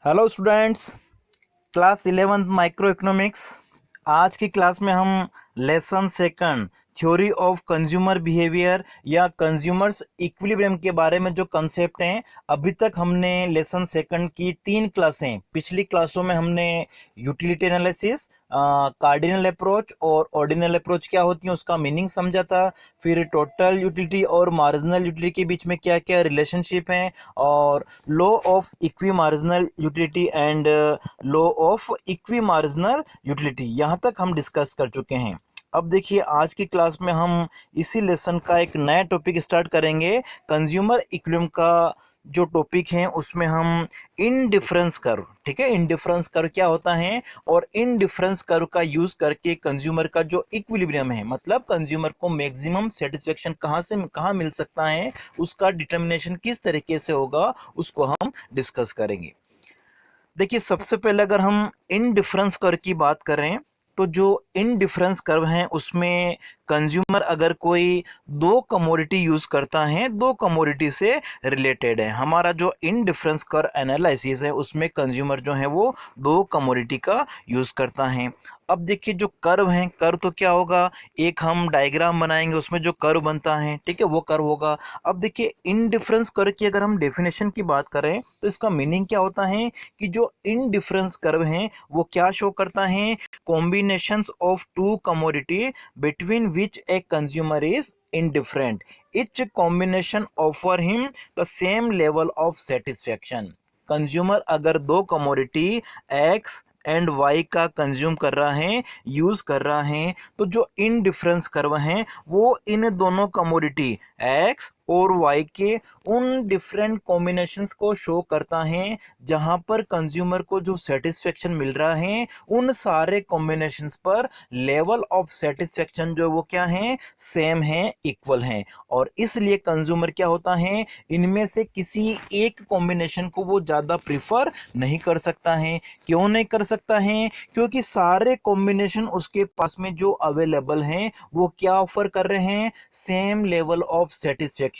Hello students, class 11 micro economics. आज की class में हम lesson second theory of consumer behaviour या कंज्यूमर्स इक्विलिब्रियम के बारे में जो कंसेप्ट हैं। अभी तक हमने लेसन सेकंड की 3 क्लासें, पिछली क्लासों में हमने यूटिलिटी एनालिसिस, कार्डिनल अप्रोच और ऑर्डिनल अप्रोच क्या होती है उसका मीनिंग समझा था। फिर टोटल यूटिलिटी और मार्जिनल यूटिलिटी के बीच में क्या क्या रिलेशनशिप हैं, और law of equi marginal utility and law of equi marginal utility, यहाँ तक हम डिस्कस कर चुके हैं। अब देखिए, आज की क्लास में हम इसी लेसन का एक नया टॉपिक स्टार्ट करेंगे। कंज्यूमर इक्विलिब्रियम का जो टॉपिक है उसमें हम इनडिफरेंस कर्व, ठीक है, इनडिफरेंस कर्व क्या होता है और इनडिफरेंस कर्व का यूज करके कंज्यूमर का जो इक्विलिब्रियम है, मतलब कंज्यूमर को मैक्सिमम सेटिस्फेक्शन कहाँ से कहाँ मिल सकता है, उसका डिटर्मिनेशन किस तरीके से होगा, उसको हम डिस्कस करेंगे। देखिए, सबसे पहले अगर हम इनडिफरेंस कर्व की बात करें तो जो इनडिफरेंस कर्व है उसमें कंज्यूमर अगर कोई दो कमोडिटी यूज करता है, दो कमोडिटी से रिलेटेड है। हमारा जो इनडिफरेंस कर्व एनालिसिस है उसमें कंज्यूमर जो है वो दो कमोडिटी का यूज करता है। अब देखिए, जो कर्व है, कर्व तो क्या होगा, एक हम डायग्राम बनाएंगे उसमें जो कर्व बनता है, ठीक है, वो कर्व होगा। अब देखिए, इनडिफरेंस कर्व की अगर हम डेफिनेशन की बात करें तो इसका मीनिंग क्या होता है कि जो इनडिफरेंस कर्व है वो क्या शो करता है, combinations of two commodity between which a consumer is indifferent. Each combination offer him the same level of satisfaction. Consumer अगर दो कमोडिटी एक्स एंड वाई का कंज्यूम कर रहा है, यूज कर रहा है, तो जो इनडिफरेंस कर्व है वो इन दोनों कमोडिटी एक्स और वाई के उन डिफरेंट कॉम्बिनेशंस को शो करता है जहां पर कंज्यूमर को जो सेटिस्फेक्शन मिल रहा है उन सारे कॉम्बिनेशंस पर लेवल ऑफ सेटिस्फेक्शन जो वो क्या है, सेम है, इक्वल है। और इसलिए कंज्यूमर क्या होता है, इनमें से किसी एक कॉम्बिनेशन को वो ज्यादा प्रिफर नहीं कर सकता है। क्यों नहीं कर सकता है? क्योंकि सारे कॉम्बिनेशन उसके पास में जो अवेलेबल हैं वो क्या ऑफर कर रहे हैं, सेम लेवल ऑफ सेटिस्फेक्शन।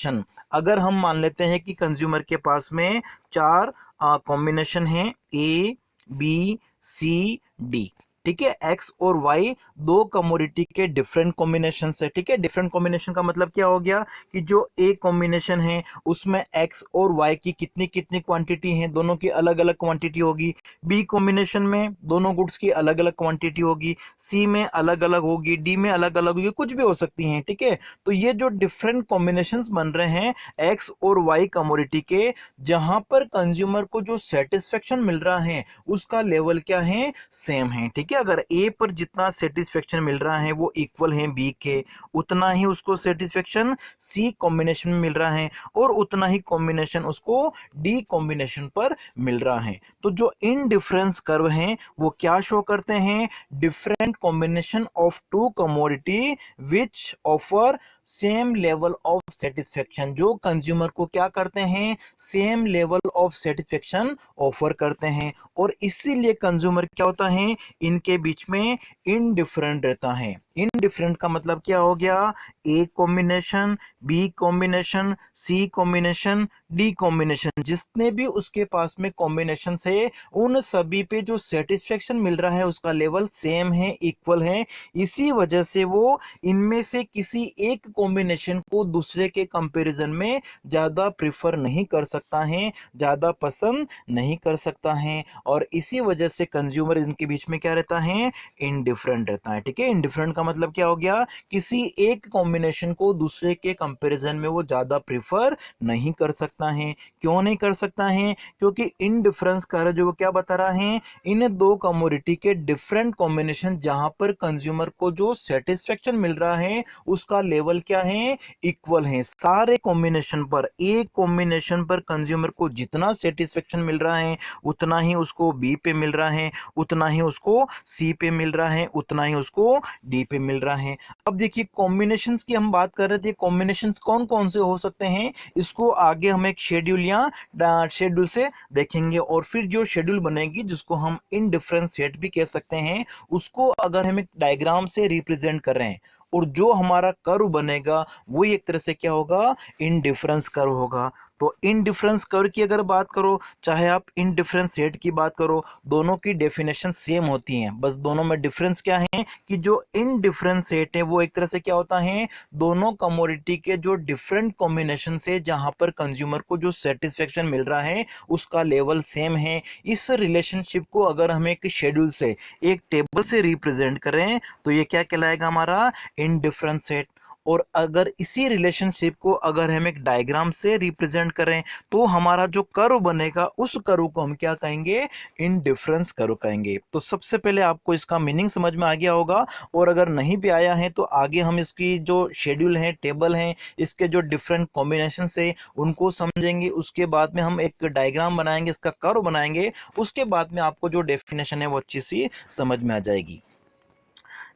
अगर हम मान लेते हैं कि कंज्यूमर के पास में चार कॉम्बिनेशन है, ए बी सी डी, ठीक है, एक्स और वाई दो कमोडिटी के डिफरेंट कॉम्बिनेशन है, ठीक है। डिफरेंट कॉम्बिनेशन का मतलब क्या हो गया कि जो ए कॉम्बिनेशन है उसमें एक्स और वाई की कितनी कितनी क्वांटिटी है, दोनों की अलग अलग क्वांटिटी होगी। बी कॉम्बिनेशन में दोनों गुड्स की अलग अलग क्वांटिटी होगी, सी में अलग अलग होगी, डी में अलग अलग होगी, कुछ भी हो सकती हैं, ठीक है। तो ये जो डिफरेंट कॉम्बिनेशंस बन रहे हैं एक्स और वाई कमोडिटी के, जहां पर कंज्यूमर को जो सेटिस्फेक्शन मिल रहा है उसका लेवल क्या है, सेम है, ठीक है। अगर ए पर जितना सेटिस्फेक्शन मिल रहा है वो इक्वल है बी के, उतना ही उसको सेटिस्फेक्शन सी कॉम्बिनेशन में मिल रहा है और उतना ही कॉम्बिनेशन उसको डी कॉम्बिनेशन पर मिल रहा है। तो जो इनडिफरेंस कर्व हैं वो क्या शो करते हैं, different combination of two commodity which offer same level of satisfaction, जो कंज्यूमर को क्या करते हैं, same level of satisfaction offer करते हैं। और इसीलिए कंज्यूमर क्या होता है, इनके बीच में इनडिफरेंट रहता है। इनडिफरेंट का मतलब क्या हो गया, A combination, B combination, C combination, D combination, जितने भी उसके पास में कॉम्बिनेशन है उन सभी पे जो सेटिस्फेक्शन मिल रहा है उसका लेवल सेम है, इक्वल है। इसी वजह से वो इनमें से किसी एक कॉम्बिनेशन को दूसरे के कंपैरिजन में ज्यादा प्रिफर नहीं कर सकता है, ज्यादा पसंद नहीं कर सकता है। और इसी वजह से कंज्यूमर इनके बीच में क्या रहता है, इनडिफरेंट रहता है, ठीक है। इनडिफरेंट का मतलब क्या हो गया, किसी एक कॉम्बिनेशन को दूसरे के कंपैरिजन में वो ज्यादा प्रिफर नहीं कर सकता है। क्यों नहीं कर सकता है? क्योंकि इनडिफरेंस का जो वो क्या बता रहा है, इन दो कमोडिटी के डिफरेंट कॉम्बिनेशन जहां पर कंज्यूमर को जो सेटिस्फेक्शन मिल रहा है उसका लेवल क्या है, इक्वल है। सारे कॉम्बिनेशन पर, एक कॉम्बिनेशन पर कंज्यूमर को जितना सेटिस्फेक्शन मिल रहा है उतना ही उसको बी पे मिल रहा है, उतना ही उसको सी पे मिल रहा है, उतना ही उसको डी पे मिल रहा है। अब देखिए, कॉम्बिनेशंस की हम बात कर रहे थे, कॉम्बिनेशंस कौन कौन से हो सकते हैं इसको आगे हम एक शेड्यूल या शेड्यूल से देखेंगे। और फिर जो शेड्यूल बनेगी जिसको हम इनडिफरेंशिएट भी कह सकते हैं, उसको अगर हम एक डायग्राम से रिप्रेजेंट कर रहे हैं और जो हमारा कर्व बनेगा वो एक तरह से क्या होगा, इनडिफरेंस कर्व होगा। तो इनडिफरेंस कर्व की अगर बात करो, चाहे आप इनडिफरेंशिएट की बात करो, दोनों की डेफिनेशन सेम होती हैं, बस दोनों में डिफरेंस क्या है कि जो इनडिफरेंशिएट है वो एक तरह से क्या होता है, दोनों कमोडिटी के जो डिफरेंट कॉम्बिनेशन से जहां पर कंज्यूमर को जो सेटिस्फेक्शन मिल रहा है उसका लेवल सेम है। इस रिलेशनशिप को अगर हम एक शेड्यूल से, एक टेबल से रिप्रेजेंट करें तो ये क्या कहलाएगा, हमारा इनडिफरेंशिएट। और अगर इसी रिलेशनशिप को अगर हम एक डायग्राम से रिप्रेजेंट करें तो हमारा जो कर्व बनेगा उस कर्व को हम क्या कहेंगे, इनडिफरेंस कर्व कहेंगे। तो सबसे पहले आपको इसका मीनिंग समझ में आ गया होगा, और अगर नहीं भी आया है तो आगे हम इसकी जो शेड्यूल है, टेबल है, इसके जो डिफरेंट कॉम्बिनेशन है उनको समझेंगे। उसके बाद में हम एक डायग्राम बनाएंगे, इसका कर्व बनाएंगे, उसके बाद में आपको जो डेफिनेशन है वो अच्छी सी समझ में आ जाएगी।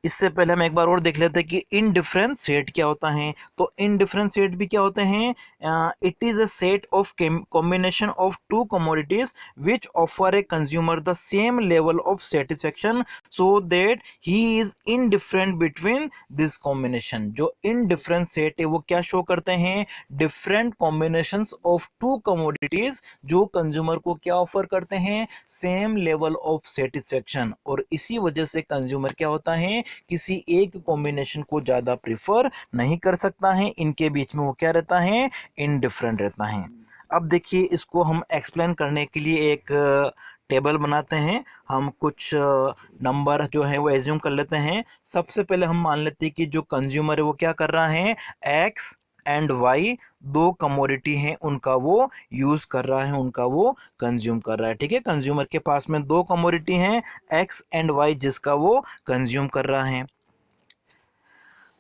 इससे पहले हम एक बार और देख लेते हैं कि इनडिफरेंशिएट क्या होता है। तो इनडिफरेंशिएट भी क्या होते हैं, it is a set of combination of to commodities which offer a consumer the same level of satisfaction so that he is indifferent between this combination. जो इनडिफरेंशिएट है वो क्या शो करते हैं, different combinations of to commodities जो consumer को क्या offer करते हैं, सेम लेवल ऑफ सेटिस्फेक्शन। और इसी वजह से कंज्यूमर क्या होता है, किसी एक कॉम्बिनेशन को ज्यादा प्रिफर नहीं कर सकता है, इनके बीच में वो क्या रहता है, इनडिफरेंट रहता है। अब देखिए, इसको हम एक्सप्लेन करने के लिए एक टेबल बनाते हैं। हम कुछ नंबर जो है वो एज्यूम कर लेते हैं। सबसे पहले हम मान लेते हैं कि जो कंज्यूमर है वो क्या कर रहा है, एक्स एंड वाई दो कमोडिटी हैं उनका वो यूज कर रहा है, उनका वो कंज्यूम कर रहा है। ठीक है, कंज्यूमर के पास में दो कमोडिटी हैं, एक्स एंड वाई, जिसका वो कंज्यूम कर रहा है।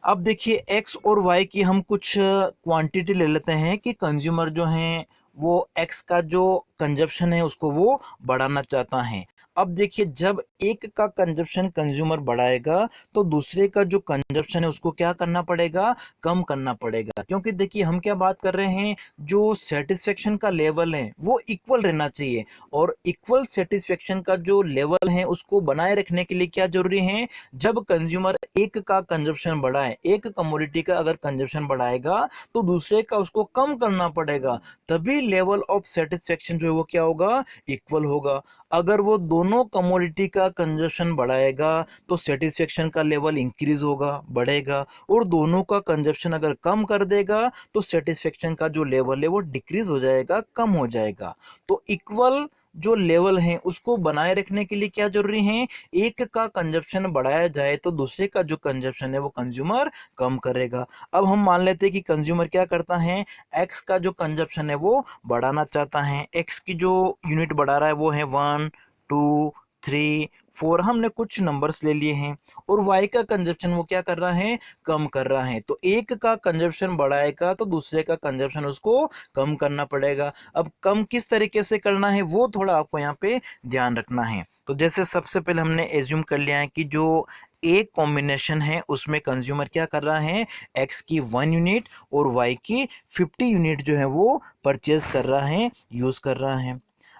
अब देखिए, एक्स और वाई की हम कुछ क्वांटिटी ले लेते हैं कि कंज्यूमर जो है वो एक्स का जो कंजप्शन है उसको वो बढ़ाना चाहता है। अब देखिए, जब एक का कंजप्शन कंज्यूमर बढ़ाएगा तो दूसरे का जो कंजप्शन है उसको क्या करना पड़ेगा, कम करना पड़ेगा। क्योंकि देखिए, हम क्या बात कर रहे हैं, जो सेटिस्फेक्शन का लेवल है वो इक्वल रहना चाहिए, और इक्वल सेटिस्फेक्शन का जो लेवल है उसको बनाए रखने के लिए क्या जरूरी है, जब कंज्यूमर एक का कंजप्शन बढ़ाए, एक कमोडिटी का अगर कंजप्शन बढ़ाएगा तो दूसरे का उसको कम करना पड़ेगा, तभी लेवल ऑफ सेटिस्फेक्शन जो है वो क्या होगा, इक्वल होगा। अगर वो दोनों कमोडिटी का कंजप्शन बढ़ाएगा तो सेटिस्फेक्शन का लेवल इंक्रीज होगा, बढ़ेगा, और दोनों का कंजप्शन अगर कम कर देगा तो सेटिस्फेक्शन का जो लेवल है वो डिक्रीज हो जाएगा, कम हो जाएगा। तो इक्वल जो लेवल है उसको बनाए रखने के लिए क्या जरूरी है, एक का कंजप्शन बढ़ाया जाए तो दूसरे का जो कंजप्शन है वो कंज्यूमर कम करेगा। अब हम मान लेते हैं कि कंज्यूमर क्या करता है, एक्स का जो कंजप्शन है वो बढ़ाना चाहता है। एक्स की जो यूनिट बढ़ा रहा है वो है 1 2 3 4, हमने कुछ नंबर्स ले लिए हैं। और वाई का कंजप्शन वो क्या कर रहा है, कम कर रहा है। तो एक का कंजप्शन बढ़ाएगा तो दूसरे का कंजप्शन उसको कम करना पड़ेगा। अब कम किस तरीके से करना है वो थोड़ा आपको यहाँ पे ध्यान रखना है। तो जैसे सबसे पहले हमने एज्यूम कर लिया है कि जो एक कॉम्बिनेशन है उसमें कंज्यूमर क्या कर रहा है, एक्स की 1 यूनिट और वाई की 50 यूनिट जो है वो परचेज कर रहा है, यूज कर रहा है।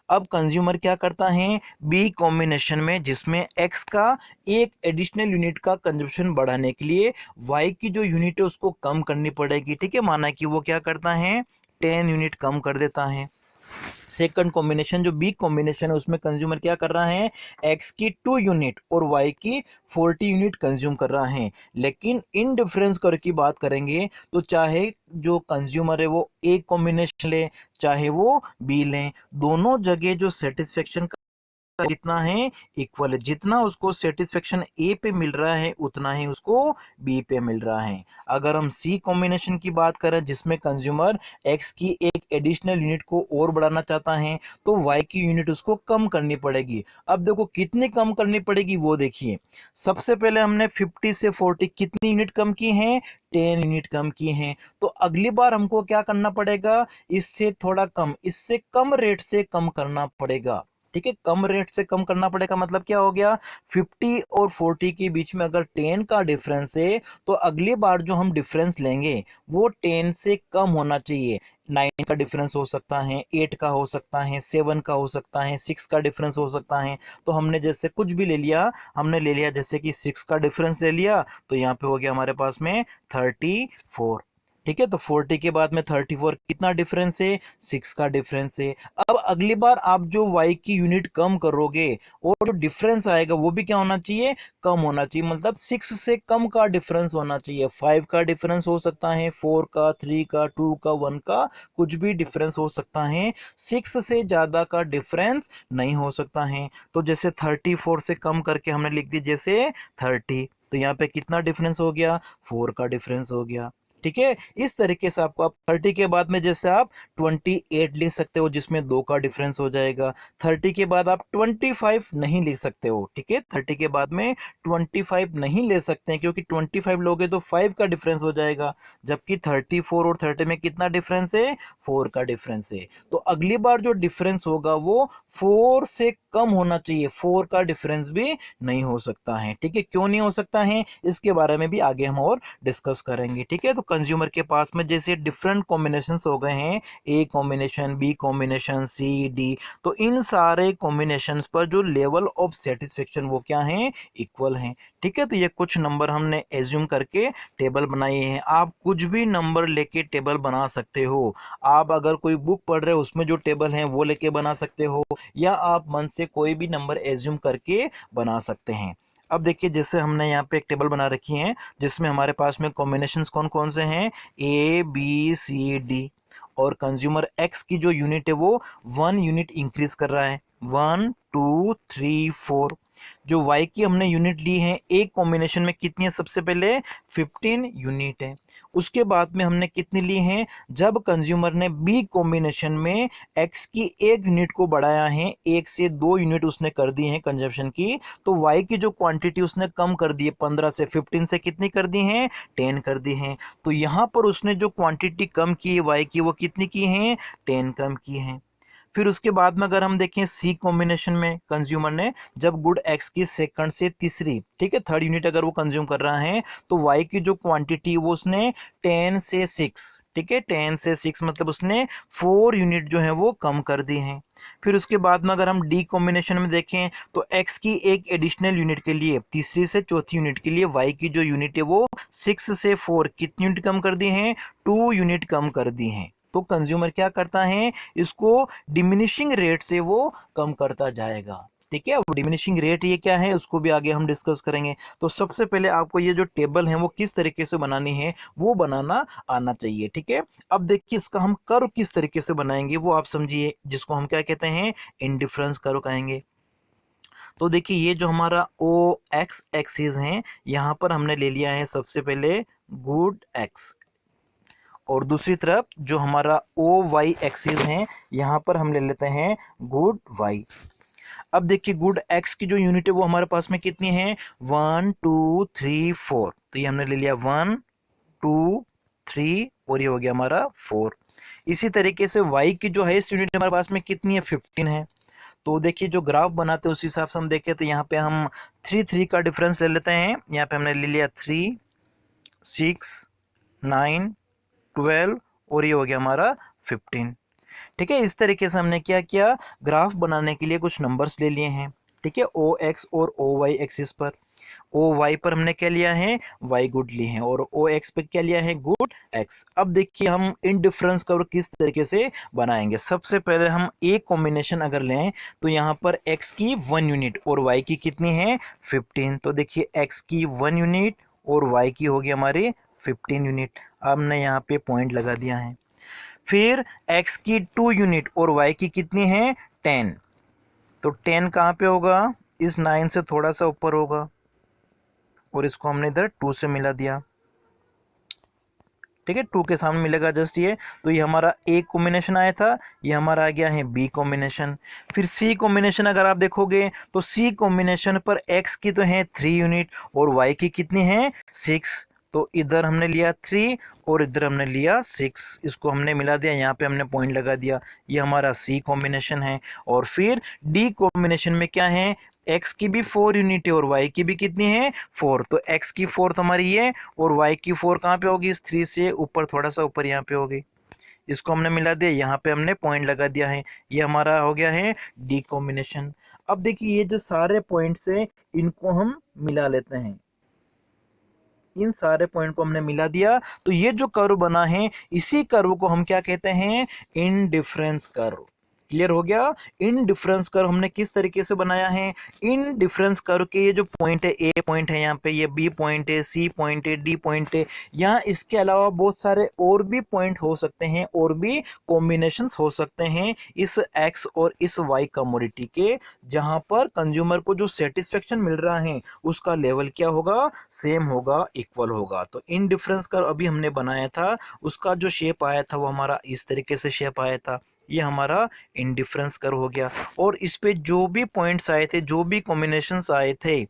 अब कंज्यूमर क्या करता है, बी कॉम्बिनेशन में जिसमें एक्स का एक एडिशनल यूनिट का कंजप्शन बढ़ाने के लिए वाई की जो यूनिट है उसको कम करनी पड़ेगी। ठीक है, माना कि वो क्या करता है, 10 यूनिट कम कर देता है। सेकंड कॉम्बिनेशन जो बी कॉम्बिनेशन है उसमें कंज्यूमर क्या कर रहा है, एक्स की 2 यूनिट और वाई की 40 यूनिट कंज्यूम कर रहा है। लेकिन इन डिफरेंस कर की बात करेंगे तो चाहे जो कंज्यूमर है वो ए कॉम्बिनेशन ले चाहे वो बी लें, दोनों जगह जो सेटिस्फेक्शन जितना है इक्वल है, जितना उसको सेटिस्फेक्शन ए पे मिल रहा है उतना ही उसको बी पे मिल रहा है। अगर हम सी कॉम्बिनेशन की बात करें जिसमें कंज्यूमर एक्स की एक एडिशनल यूनिट को और बढ़ाना चाहता है तो वाई की यूनिट उसको कम करनी पड़ेगी। अब देखो कितनी कम करनी पड़ेगी वो देखिए, सबसे पहले हमने 50 से 40 कितनी यूनिट कम की हैं, 10 यूनिट कम की हैं। तो अगली बार हमको क्या करना पड़ेगा, इससे थोड़ा कम, इससे कम रेट से कम करना पड़ेगा। ठीक है, कम रेट से कम करना पड़ेगा मतलब क्या हो गया, 50 और 40 के बीच में अगर 10 का डिफरेंस है तो अगली बार जो हम डिफरेंस लेंगे वो 10 से कम होना चाहिए। 9 का डिफरेंस हो सकता है, 8 का हो सकता है, 7 का हो सकता है, 6 का डिफरेंस हो सकता है। तो हमने जैसे कुछ भी ले लिया, हमने ले लिया जैसे कि 6 का डिफरेंस ले लिया तो यहाँ पे हो गया हमारे पास में 34। ठीक है। तो 40 के बाद में 34 कितना डिफरेंस है, 6 का डिफरेंस है। अब अगली बार आप जो y की यूनिट कम करोगे और जो डिफरेंस आएगा वो भी क्या होना चाहिए, कम होना चाहिए। मतलब 6 से कम का डिफरेंस होना चाहिए। 5 का डिफरेंस हो सकता है, 4 का, 3 का, 2 का, 1 का, कुछ भी डिफरेंस हो सकता है। 6 से ज़्यादा का डिफरेंस नहीं हो सकता है। तो जैसे 34 से कम करके हमने लिख दी जैसे 30, तो यहाँ पे कितना डिफरेंस हो गया, 4 का डिफरेंस हो गया। ठीक है। इस तरीके से आपको आप 30 के बाद में जैसे आप 28 लिख सकते हो जिसमें 2 का डिफरेंस हो जाएगा। 30 के बाद आप 25 नहीं लिख सकते हो। ठीक है। 30 के बाद में 25 नहीं ले सकते हैं क्योंकि 25 लोगे तो 5 का डिफरेंस हो जाएगा। जबकि 34 और 30 में कितना डिफरेंस है, 4 का डिफरेंस है। तो अगली बार जो डिफरेंस होगा वो 4 से कम होना चाहिए, 4 का डिफरेंस भी नहीं हो सकता है। ठीक है। क्यों नहीं हो सकता है इसके बारे में भी आगे हम और डिस्कस करेंगे। ठीक है। तो कंज्यूमर के पास में जैसे डिफरेंट कॉम्बिनेशंस हो गए हैं, A combination, B combination, C, D, तो इन सारे कॉम्बिनेशंस पर जो लेवल ऑफ सेटिस्फेक्शन वो क्या है, इक्वल हैं। ठीक है। तो ये कुछ नंबर हमने एज्यूम करके टेबल बनाए हैं। आप कुछ भी नंबर लेके टेबल बना सकते हो। आप अगर कोई बुक पढ़ रहे हो उसमें जो टेबल है वो लेके बना सकते हो, या आप मन से कोई भी नंबर एज्यूम करके बना सकते हैं। अब देखिए जैसे हमने यहाँ पे एक टेबल बना रखी है जिसमें हमारे पास में कॉम्बिनेशंस कौन कौन से हैं, ए बी सी डी, और कंज्यूमर एक्स की जो यूनिट है वो 1 यूनिट इंक्रीज कर रहा है, 1 2 3 4। जो वाई की हमने यूनिट ली है एक कॉम्बिनेशन में कितनी है, सबसे पहले 15 यूनिट है। उसके बाद में हमने कितनी ली है, जब कंज्यूमर ने बी कॉम्बिनेशन में एक्स की एक यूनिट को बढ़ाया है, 1 से 2 यूनिट उसने कर दी है कंजप्शन की, तो वाई की जो क्वांटिटी उसने कम कर दी है, 15 से 15 से कितनी कर दी है, 10 कर दी है। तो यहाँ पर उसने जो क्वांटिटी कम की है वाई की वो कितनी की है, 10 कम की है। फिर उसके बाद में अगर हम देखें सी कॉम्बिनेशन में कंज्यूमर ने जब गुड एक्स की सेकंड से तीसरी, ठीक है, थर्ड यूनिट अगर वो कंज्यूम कर रहा है, तो वाई की जो क्वांटिटी वो उसने 10 से 6, ठीक है, 10 से 6 मतलब उसने 4 यूनिट जो है वो कम कर दी हैं। फिर उसके बाद में अगर हम डी कॉम्बिनेशन में देखें तो एक्स की एक एडिशनल यूनिट के लिए, तीसरी से चौथी यूनिट के लिए वाई की जो यूनिट है वो 6 से 4 कितनी यूनिट कम कर दी हैं, 2 यूनिट कम कर दी हैं। तो कंज्यूमर क्या करता है, इसको डिमिनिशिंग रेट से वो कम करता जाएगा। ठीक है। अब डिमिनिशिंग रेट ये क्या है उसको भी आगे हम डिस्कस करेंगे। तो सबसे पहले आपको ये जो टेबल है वो किस तरीके से बनानी है वो बनाना आना चाहिए। ठीक है। अब देखिए इसका हम कर्व किस तरीके से बनाएंगे वो आप समझिए, जिसको हम क्या कहते हैं, इंडिफरेंस कर्व कहेंगे। तो देखिए ये जो हमारा ओ एक्स एक्सिस है, यहाँ पर हमने ले लिया है सबसे पहले गुड एक्स, और दूसरी तरफ जो हमारा ओ वाई एक्सिस है यहाँ पर हम ले लेते हैं गुड वाई। अब देखिए गुड एक्स की जो यूनिट है वो हमारे पास में कितनी है, 1 2 3 4, तो ये हमने ले लिया 1 2 3 और ये हो गया हमारा 4। इसी तरीके से वाई की जो हाईएस्ट यूनिट हमारे पास में कितनी है, 15 है। तो देखिए जो ग्राफ बनाते हैं उस हिसाब से हम देखें तो यहाँ पे हम 3 का डिफरेंस ले लेते हैं। यहाँ पे हमने ले लिया 3 6 9 12 और ये हो गया हमारा 15। ठीक है। इस तरीके से हमने क्या किया, ग्राफ बनाने के लिए कुछ नंबर्स ले लिए हैं। ठीक है। ओ एक्स और ओ वाई एक्सिस पर, ओ वाई पर हमने क्या लिया है, वाई गुड लिए हैं, और ओ एक्स पे क्या लिया है, गुड एक्स। अब देखिए हम इन डिफरेंस कर्व किस तरीके से बनाएंगे। सबसे पहले हम एक कॉम्बिनेशन अगर लें तो यहाँ पर एक्स की 1 यूनिट और वाई की कितनी है, 15। तो देखिए एक्स की 1 यूनिट और वाई की होगी हमारी 15 यूनिट। अब हमने यहाँ पे पॉइंट लगा दिया है। फिर x की 2 यूनिट और y की कितनी है, 10। तो 10 कहाँ पे होगा, इस 9 से थोड़ा सा ऊपर होगा, और इसको हमने इधर 2 से मिला दिया। ठीक है। 2 के सामने मिलेगा जस्ट ये, तो ये हमारा ए कॉम्बिनेशन आया था, ये हमारा आ गया है बी कॉम्बिनेशन। फिर सी कॉम्बिनेशन अगर आप देखोगे तो सी कॉम्बिनेशन पर x की तो है 3 यूनिट और y की कितनी है, 6। तो इधर हमने लिया 3 और इधर हमने लिया 6, इसको हमने मिला दिया, यहाँ पे हमने पॉइंट लगा दिया, ये हमारा सी कॉम्बिनेशन है। और फिर डी कॉम्बिनेशन में क्या है, x की भी 4 यूनिट है और y की भी कितनी है, 4। तो x की 4 हमारी ये, और y की 4 कहाँ पे होगी, इस 3 से ऊपर, थोड़ा सा ऊपर यहाँ पे होगी। इसको हमने मिला दिया, यहाँ पे हमने पॉइंट लगा दिया है, ये हमारा हो गया है डी कॉम्बिनेशन। अब देखिए ये जो सारे पॉइंट्स हैं इनको हम मिला लेते हैं। इन सारे पॉइंट को हमने मिला दिया, तो ये जो कर्व बना है इसी कर्व को हम क्या कहते हैं, इंडिफरेंस कर्व। क्लियर हो गया। इन डिफरेंस कर्व हमने किस तरीके से बनाया है, इन डिफरेंस कर्व के ये जो पॉइंट है, ए पॉइंट है यहाँ पे, ये बी पॉइंट है, सी पॉइंट है, डी पॉइंट है, यहाँ इसके अलावा बहुत सारे और भी पॉइंट हो सकते हैं, और भी कॉम्बिनेशंस हो सकते हैं इस एक्स और इस वाई कमोडिटी के, जहां पर कंज्यूमर को जो सेटिस्फेक्शन मिल रहा है उसका लेवल क्या होगा, सेम होगा, इक्वल होगा। तो इन डिफरेंस कर्व अभी हमने बनाया था, उसका जो शेप आया था वो हमारा इस तरीके से शेप आया था, ये हमारा इंडिफरेंस कर्व हो गया। और इस पे जो भी पॉइंट्स आए थे, जो भी कॉम्बिनेशंस आए थे,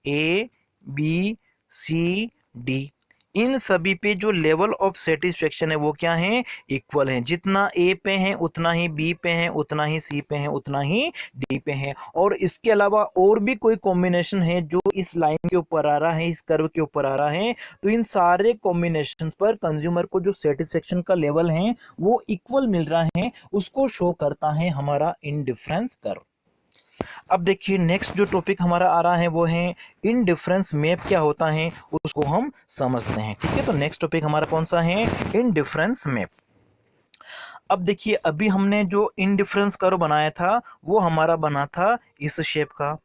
ए बी सी डी, इन सभी पे जो लेवल ऑफ सेटिस्फेक्शन है वो क्या है, इक्वल है। जितना ए पे है उतना ही बी पे है, उतना ही सी पे है, उतना ही डी पे है। और इसके अलावा और भी कोई कॉम्बिनेशन है जो इस लाइन के ऊपर आ रहा है, इस कर्व के ऊपर आ रहा है, तो इन सारे कॉम्बिनेशन पर कंज्यूमर को जो सेटिस्फेक्शन का लेवल है वो इक्वल मिल रहा है, उसको शो करता है हमारा इंडिफरेंस कर्व। अब देखिए नेक्स्ट जो टॉपिक हमारा आ रहा है वो है इनडिफरेंस मैप क्या होता है, उसको हम समझते हैं। ठीक है, तो नेक्स्ट टॉपिक हमारा कौन सा है, इनडिफरेंस मैप। अब देखिए अभी हमने जो इनडिफरेंस कर्व बनाया था वो हमारा बना था इस शेप का।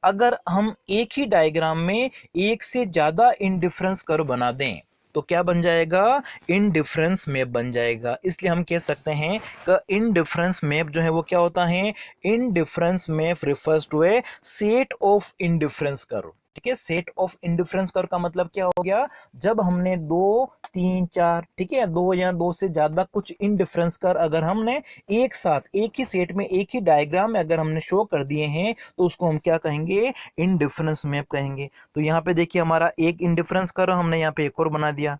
अगर हम एक ही डायग्राम में एक से ज्यादा इनडिफरेंस कर्व बना दें तो क्या बन जाएगा, इनडिफरेंस मैप बन जाएगा। इसलिए हम कह सकते हैं कि इनडिफरेंस मैप जो है वो क्या होता है, indifference map refers to a set of indifference curve. ठीक है, सेट ऑफ इंडिफरेंस कर्व का मतलब क्या हो गया, जब हमने दो तीन चार, ठीक है, दो या दो से ज्यादा कुछ इनडिफरेंस कर्व अगर हमने एक साथ एक ही सेट में एक ही डायग्राम में अगर हमने शो कर दिए हैं तो उसको हम क्या कहेंगे, इनडिफरेंस मैप कहेंगे। तो यहाँ पे देखिए हमारा एक इनडिफरेंस कर्व हमने यहाँ पे एक और बना दिया,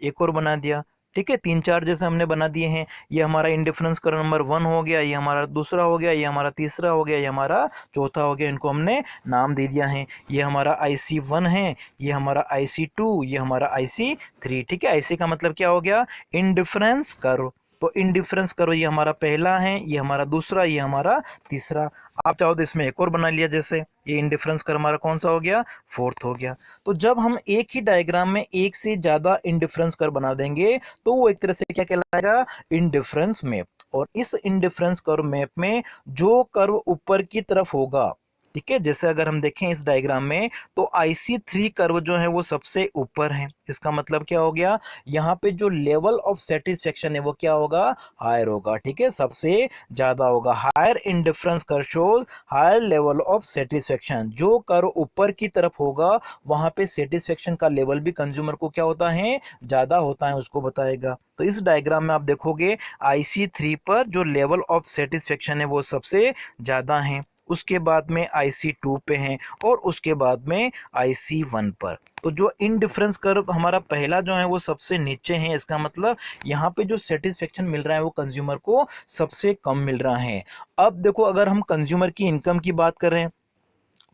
एक और बना दिया। ठीक है, तीन चार जैसे हमने बना दिए हैं। ये हमारा इंडिफरेंस कर्व नंबर 1 हो गया, ये हमारा दूसरा हो गया, ये हमारा तीसरा हो गया, ये हमारा चौथा हो गया। इनको हमने नाम दे दिया है। ये हमारा IC1 है, ये हमारा IC2, ये हमारा IC3। ठीक है, IC का मतलब क्या हो गया, इंडिफरेंस कर्व। तो इंडिफरेंस कर्व ये हमारा पहला है, ये हमारा दूसरा, ये हमारा तीसरा। आप चाहो तो इसमें एक और बना लिया, जैसे ये इंडिफरेंस कर्व हमारा कौन सा हो गया, फोर्थ हो गया। तो जब हम एक ही डायग्राम में एक से ज्यादा इंडिफरेंस कर्व बना देंगे तो वो एक तरह से क्या कहलाएगा, इंडिफरेंस मैप। और इस इंडिफरेंस कर्व मैप में जो कर्व ऊपर की तरफ होगा, ठीक है, जैसे अगर हम देखें इस डायग्राम में तो IC3 कर्व जो है वो सबसे ऊपर है। इसका मतलब क्या हो गया, यहाँ पे जो लेवल ऑफ सेटिस्फेक्शन है वो क्या होगा, हायर होगा। ठीक है, सबसे ज्यादा होगा। Higher indifference curve shows higher level of satisfaction. जो कर्व ऊपर की तरफ होगा वहां पे सेटिस्फेक्शन का लेवल भी कंज्यूमर को क्या होता है, ज्यादा होता है, उसको बताएगा। तो इस डायग्राम में आप देखोगे IC3 पर जो लेवल ऑफ सेटिस्फेक्शन है वो सबसे ज्यादा है, उसके बाद में IC2 पे हैं, और उसके बाद में IC1 पर। तो जो इनडिफरेंस कर्व हमारा पहला जो है वो सबसे नीचे है, इसका मतलब यहाँ पे जो सेटिस्फेक्शन मिल रहा है वो कंज्यूमर को सबसे कम मिल रहा है। अब देखो अगर हम कंज्यूमर की इनकम की बात करें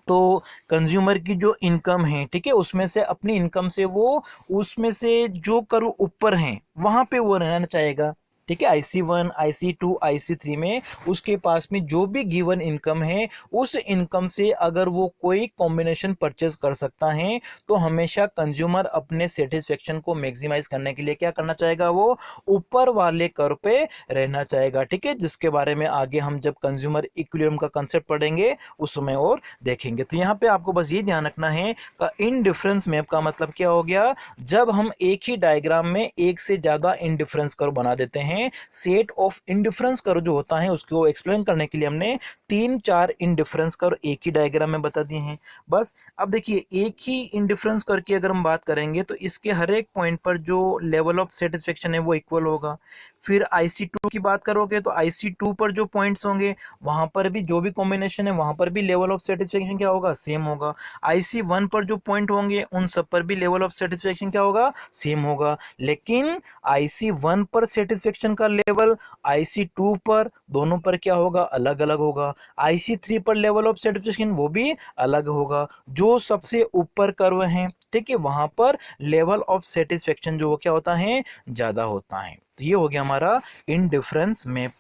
तो कंज्यूमर की जो इनकम है, ठीक है, उसमें से अपनी इनकम से वो उसमें से जो कर्व ऊपर हैं वहां पे वो रहना चाहेगा। ठीक है, IC1 IC2 IC3 में उसके पास में जो भी गिवन इनकम है उस इनकम से अगर वो कोई कॉम्बिनेशन परचेज कर सकता है तो हमेशा कंज्यूमर अपने सेटिस्फेक्शन को मैक्सिमाइज करने के लिए क्या करना चाहेगा, वो ऊपर वाले कर्व पे रहना चाहेगा। ठीक है, जिसके बारे में आगे हम जब कंज्यूमर इक्विलिब्रियम का कंसेप्ट पढ़ेंगे उस समय और देखेंगे। तो यहाँ पे आपको बस ये ध्यान रखना है कि इनडिफरेंस मैप का मतलब क्या हो गया, जब हम एक ही डायग्राम में एक से ज्यादा इनडिफरेंस कर्व बना देते हैं। सेट ऑफ इनडिफरेंस कर्व जो होता है उसको एक्सप्लेन करने के लिए हमने तीन चार इनडिफरेंस कर्व एक ही डायग्राम में बता दिए हैं बस। अब देखिए एक ही इनडिफरेंस कर्व की अगर हम बात करेंगे तो इसके हर एक पॉइंट पर जो लेवल ऑफ सेटिस्फेक्शन है वो इक्वल होगा। फिर IC2 की बात करोगे तो IC2 पर जो पॉइंट्स होंगे वहां पर भी जो भी कॉम्बिनेशन है वहां पर भी लेवल ऑफ सेटिस्फेक्शन क्या होगा, सेम होगा। IC1 पर जो पॉइंट होंगे उन सब पर भी लेवल ऑफ सेटिस्फेक्शन क्या होगा, सेम होगा। लेकिन IC1 पर सेटिस्फेक्शन का लेवल IC2 पर दोनों पर क्या होगा, अलग अलग होगा। IC3 पर लेवल ऑफ सेटिस्फेक्शन वो भी अलग होगा। जो सबसे ऊपर कर्व है, ठीक है, वहां पर लेवल ऑफ सेटिस्फेक्शन जो क्या होता है, ज्यादा होता है। तो ये हो गया हमारा इनडिफरेंस मैप।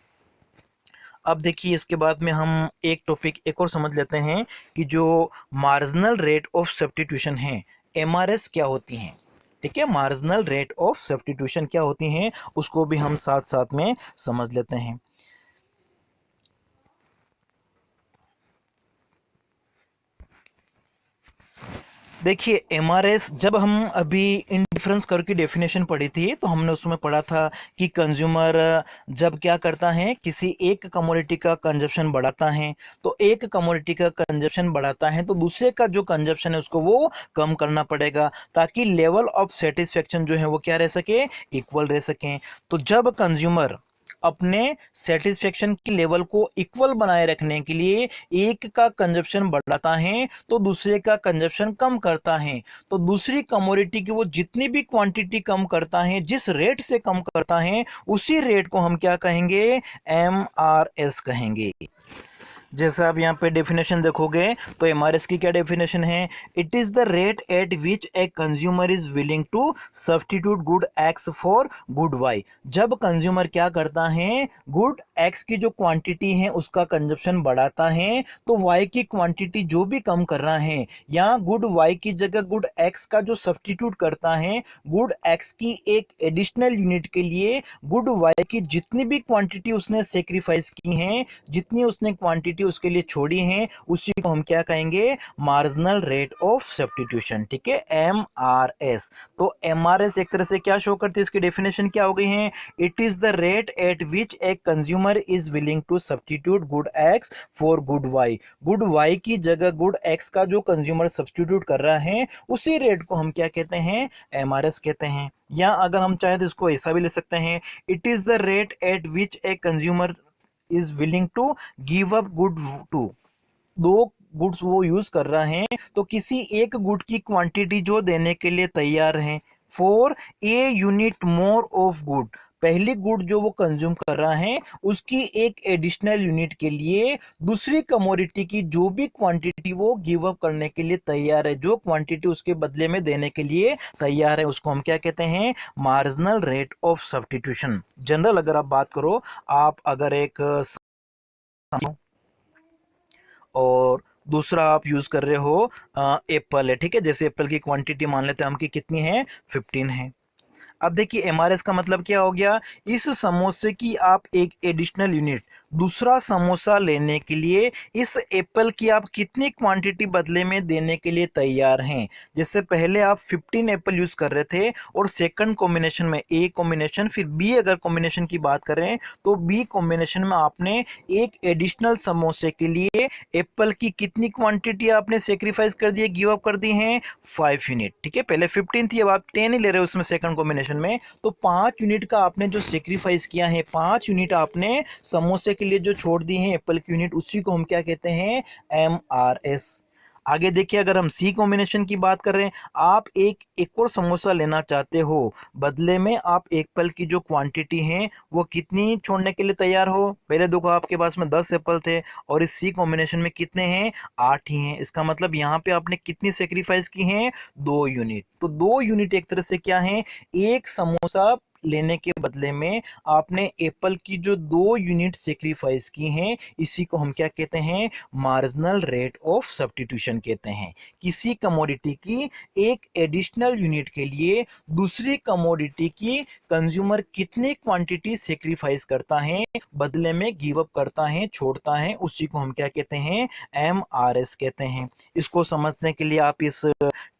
अब देखिए इसके बाद में हम एक टॉपिक एक और समझ लेते हैं कि जो मार्जिनल रेट ऑफ सब्स्टिट्यूशन है, MRS क्या होती हैं, ठीक है, मार्जिनल रेट ऑफ सब्स्टिट्यूशन क्या होती हैं, उसको भी हम साथ साथ में समझ लेते हैं। देखिए MRS, जब हम अभी इंडिफरेंस कर्व की डेफिनेशन पढ़ी थी तो हमने उसमें पढ़ा था कि कंज्यूमर जब क्या करता है, किसी एक कमोडिटी का कंजप्शन बढ़ाता है, तो एक कमोडिटी का कंजप्शन बढ़ाता है तो दूसरे का जो कंजप्शन है उसको वो कम करना पड़ेगा, ताकि लेवल ऑफ सेटिस्फेक्शन जो है वो क्या रह सके, इक्वल रह सकें। तो जब कंज्यूमर अपने सेटिस्फेक्शन की लेवल को इक्वल बनाए रखने के लिए एक का कंजप्शन बढ़ाता है तो दूसरे का कंजप्शन कम करता है, तो दूसरी कमोडिटी की वो जितनी भी क्वांटिटी कम करता है, जिस रेट से कम करता है, उसी रेट को हम क्या कहेंगे, MRS कहेंगे। जैसे आप यहाँ पे डेफिनेशन देखोगे तो MRS की क्या डेफिनेशन है, it is the rate at which a consumer is willing to substitute good X for good Y। जब कंज्यूमर क्या करता है, गुड X की जो क्वांटिटी है उसका कंजप्शन बढ़ाता है, तो Y की क्वांटिटी जो भी कम कर रहा है, या गुड Y की जगह गुड X का जो सब्स्टिट्यूट करता है, गुड X की एक एडिशनल यूनिट के लिए गुड Y की जितनी भी क्वांटिटी उसने सेक्रीफाइस की है, जितनी उसने क्वांटिटी उसके लिए छोड़ी है, उसी को हम क्या कहेंगे, मार्जिनल रेट ऑफ सब्स्टिट्यूशन, ठीक है, MRS। तो MRS एक तरह से क्या शो करती है, इसकी डेफिनेशन क्या हो गई है, it is the rate at which a consumer is willing to substitute good X for good Y। Good Y की जगह गुड X का जो कंज्यूमर सब्स्टिट्यूट कर रहा है, उसी रेट को हम क्या कहते हैं, MRS कहते हैं। या अगर हम चाहें तो इसको ऐसा भी ले सकते हैं, it is the rate at which a consumer is willing to give up good two. दो गुड्स वो यूज कर रहा है, तो किसी एक गुड की क्वांटिटी जो देने के लिए तैयार है, for a unit more of good, पहली गुड जो वो कंज्यूम कर रहा है उसकी एक एडिशनल यूनिट के लिए दूसरी कमोडिटी की जो भी क्वांटिटी वो गिव अप करने के लिए तैयार है, जो क्वांटिटी उसके बदले में देने के लिए तैयार है, उसको हम क्या कहते हैं, marginal rate of substitution. General अगर आप बात करो, आप अगर एक और दूसरा आप यूज कर रहे हो एप्पल है, ठीक है, जैसे एप्पल की क्वांटिटी मान लेते हैं हम कि कितनी है, 15 है। अब देखिए MRS का मतलब क्या हो गया, इस समोसे की आप एक एडिशनल यूनिट दूसरा समोसा लेने के लिए इस एप्पल की आप कितनी क्वांटिटी बदले में देने के लिए तैयार हैं। जैसे पहले आप 15 एप्पल यूज कर रहे थे और सेकंड कॉम्बिनेशन में ए कॉम्बिनेशन, फिर बी अगर कॉम्बिनेशन की बात करें तो बी कॉम्बिनेशन में आपने एक एडिशनल समोसे के लिए एप्पल की कितनी क्वांटिटी आपने सेक्रीफाइस कर दी है, गिव अप कर दी है, 5 यूनिट, ठीक है, पहले 15 थी, अब आप 10 ही ले रहे हो उसमें सेकंड कॉम्बिनेशन में, तो 5 यूनिट का आपने जो सेक्रीफाइस किया है, 5 यूनिट आपने समोसे के लिए जो छोड़ दी है एप्पल की यूनिट, उसी को हम क्या कहते हैं, MRS। आगे देखिए, अगर हम सी कॉम्बिनेशन की बात कर रहे हैं, आप एक और समोसा लेना चाहते हो, बदले में आप एप्पल की जो क्वांटिटी है वो कितनी छोड़ने के लिए तैयार हो, पहले देखो आपके पास में 10 एप्पल थे और इस सी कॉम्बिनेशन में कितने हैं, 8 ही हैं, इसका मतलब यहाँ पे आपने कितनी सेक्रीफाइस की हैं, 2 यूनिट। तो 2 यूनिट एक तरह से क्या है, एक समोसा लेने के बदले में आपने एप्पल की जो 2 यूनिट सेक्रीफाइस की हैं, इसी को हम क्या कहते हैं, मार्जिनल रेट ऑफ सब्स्टिट्यूशन कहते हैं। किसी कमोडिटी की एक एडिशनल यूनिट के लिए दूसरी कमोडिटी की कंज्यूमर कितनी क्वांटिटी सेक्रीफाइस करता है, बदले में गिव अप करता है, छोड़ता है, उसी को हम क्या कहते हैं, MRS कहते हैं। इसको समझने के लिए आप इस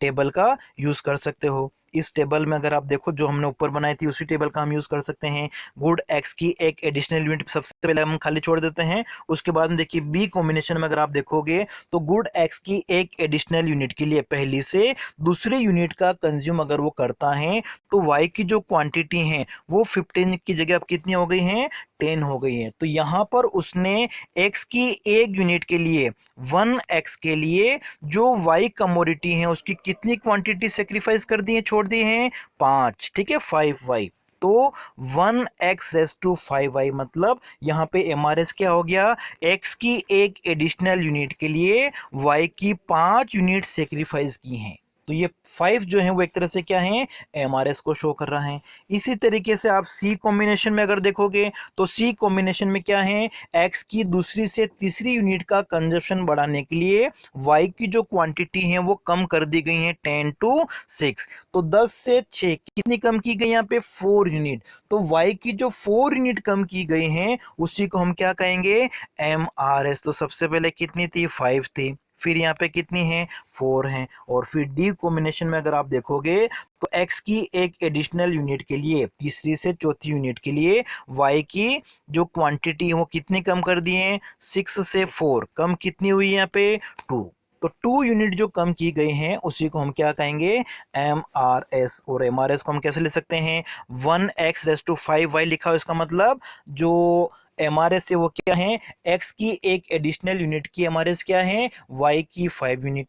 टेबल का यूज कर सकते हो। इस टेबल में अगर आप देखो जो हमने ऊपर बनाई थी उसी टेबल का हम यूज कर सकते हैं। गुड X की एक एडिशनल यूनिट सबसे पहले हम खाली छोड़ देते हैं, उसके बाद में देखिए बी कॉम्बिनेशन में अगर आप देखोगे तो गुड X की एक एडिशनल यूनिट के लिए पहली से दूसरी यूनिट का कंज्यूम अगर वो करता है, तो Y की जो क्वांटिटी है वो 15 की जगह अब कितनी हो गई है, 10 हो गई है। तो यहाँ पर उसने X की एक यूनिट के लिए 1X के लिए जो Y कमोडिटी है उसकी कितनी क्वांटिटी सेक्रीफाइस कर दी है, छोड़ दी है, 5, ठीक है, 5Y। तो 1X रेस टू 5Y, मतलब यहाँ पे MRS क्या हो गया, X की एक एडिशनल यूनिट के लिए Y की 5 यूनिट सेक्रीफाइस की हैं। तो ये 5 जो है वो एक तरह से क्या है, MRS को शो कर रहा है। इसी तरीके से आप C कॉम्बिनेशन में अगर देखोगे तो C कॉम्बिनेशन में क्या है, X की दूसरी से तीसरी यूनिट का कंजप्शन बढ़ाने के लिए Y की जो क्वांटिटी है वो कम कर दी गई है 10 to 6। तो 10 से 6 कितनी कम की गई यहाँ पे, 4 यूनिट। तो Y की जो 4 यूनिट कम की गई हैं उसी को हम क्या कहेंगे, MRS। तो सबसे पहले कितनी थी, 5 थी, फिर यहाँ पे कितनी है, 4 हैं, और फिर डी कॉम्बिनेशन में अगर आप देखोगे तो x की एक एडिशनल यूनिट के लिए, तीसरी से चौथी यूनिट के लिए y की जो क्वांटिटी है वो कितनी कम कर दी है, 6 से 4 कम कितनी हुई यहाँ पे, 2। तो 2 यूनिट जो कम की गई हैं उसी को हम क्या कहेंगे, MRS। और MRS को हम कैसे ले सकते हैं, 1x⁵5y लिखा हो, इसका मतलब जो MRS है वो क्या है, x की एक एडिशनल यूनिट की MRS क्या है, y की 5 यूनिट।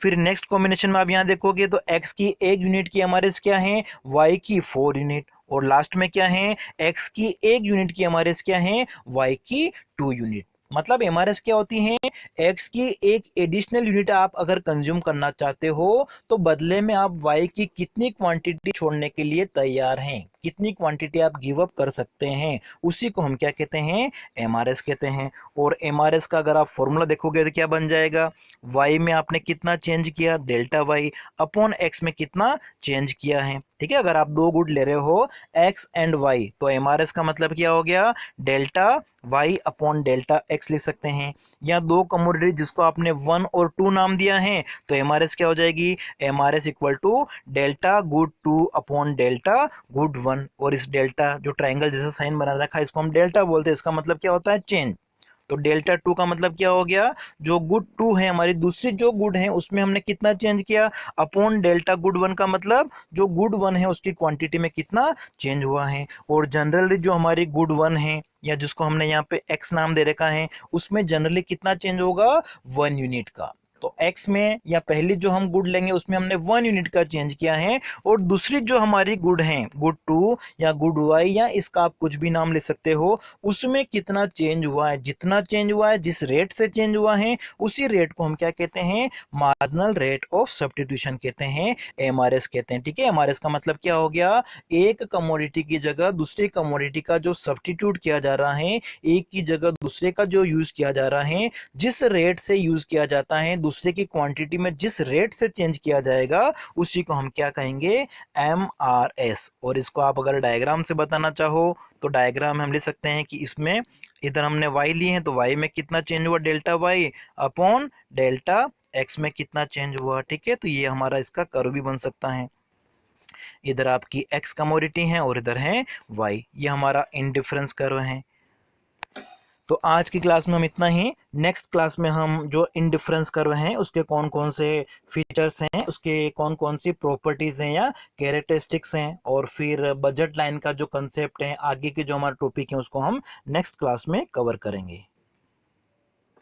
फिर नेक्स्ट कॉम्बिनेशन में आप यहाँ देखोगे तो x की एक यूनिट की MRS क्या है, y की 4 यूनिट। और लास्ट में क्या है, x की एक यूनिट की MRS क्या है, y की 2 यूनिट। मतलब MRS क्या होती है, x की एक एडिशनल यूनिट आप अगर कंज्यूम करना चाहते हो तो बदले में आप y की कितनी क्वांटिटी छोड़ने के लिए तैयार हैं, कितनी क्वांटिटी आप गिव अप कर सकते हैं, उसी को हम क्या कहते हैं, MRS कहते हैं। और MRS का अगर आप फॉर्मूला देखोगे तो क्या बन जाएगा, y में आपने कितना चेंज किया, डेल्टा y अपॉन x में कितना चेंज किया है। ठीक है, अगर आप दो गुड ले रहे हो x एंड y तो MRS का मतलब क्या हो गया, delta y upon delta x लिख सकते हैं। या दो कमोडिटी जिसको आपने 1 और 2 नाम दिया है तो MRS क्या हो जाएगी, MRS equal to delta good 2 upon delta good 1। और इस डेल्टा जो ट्राइंगल जैसा साइन बना रखा है इसको हम डेल्टा बोलते हैं, इसका मतलब क्या होता है, चेंज। तो डेल्टा 2 का मतलब क्या हो गया, जो गुड 2 है हमारी दूसरी जो गुड है उसमें हमने कितना चेंज किया, अपॉन डेल्टा गुड 1 का मतलब जो गुड 1 है उसकी क्वांटिटी में कितना चेंज हुआ है। और जनरली जो हमारी गुड 1 है या जिसको हमने यहाँ पे x नाम दे रखा है उसमें जनरली कितना चेंज होगा, 1 यूनिट का। तो x में या पहली जो हम गुड लेंगे उसमें हमने 1 यूनिट का चेंज किया है, और दूसरी जो हमारी गुड है गुड 2 या गुड y या इसका आप कुछ भी नाम ले सकते हो, उसमें कितना चेंज हुआ है, जितना चेंज हुआ है, जिस रेट से चेंज हुआ है उसी रेट को हम क्या कहते हैं, मार्जिनल रेट ऑफ सब्स्टिट्यूशन कहते हैं, MRS कहते हैं। ठीक है, MRS का मतलब क्या हो गया, एक कमोडिटी की जगह दूसरी कमोडिटी का जो सब्स्टिट्यूट किया जा रहा है, एक की जगह दूसरे का जो यूज किया जा रहा है, जिस रेट से यूज किया जाता है दूसरे की क्वांटिटी में जिस रेट से चेंज किया जाएगा उसी को हम क्या कहेंगे, MRS। और इसको आप अगर डायग्राम से बताना चाहो तो डायग्राम में हम लिख सकते हैं कि इसमें इधर हमने y लिए हैं तो y में कितना चेंज हुआ, delta y upon delta x में कितना चेंज हुआ। ठीक है, तो ये हमारा इसका कर्व भी बन सकता है। इधर आपकी x कमोडिटी है और इधर है y, ये हमारा इनडिफरेंस कर्व है। तो आज की क्लास में हम इतना ही। नेक्स्ट क्लास में हम जो इनडिफरेंस कर्व हैं उसके कौन कौन से फीचर्स हैं, उसके कौन कौन सी प्रॉपर्टीज हैं या कैरेक्टरिस्टिक्स हैं, और फिर बजट लाइन का जो कंसेप्ट है, आगे के जो हमारा टॉपिक है उसको हम नेक्स्ट क्लास में कवर करेंगे।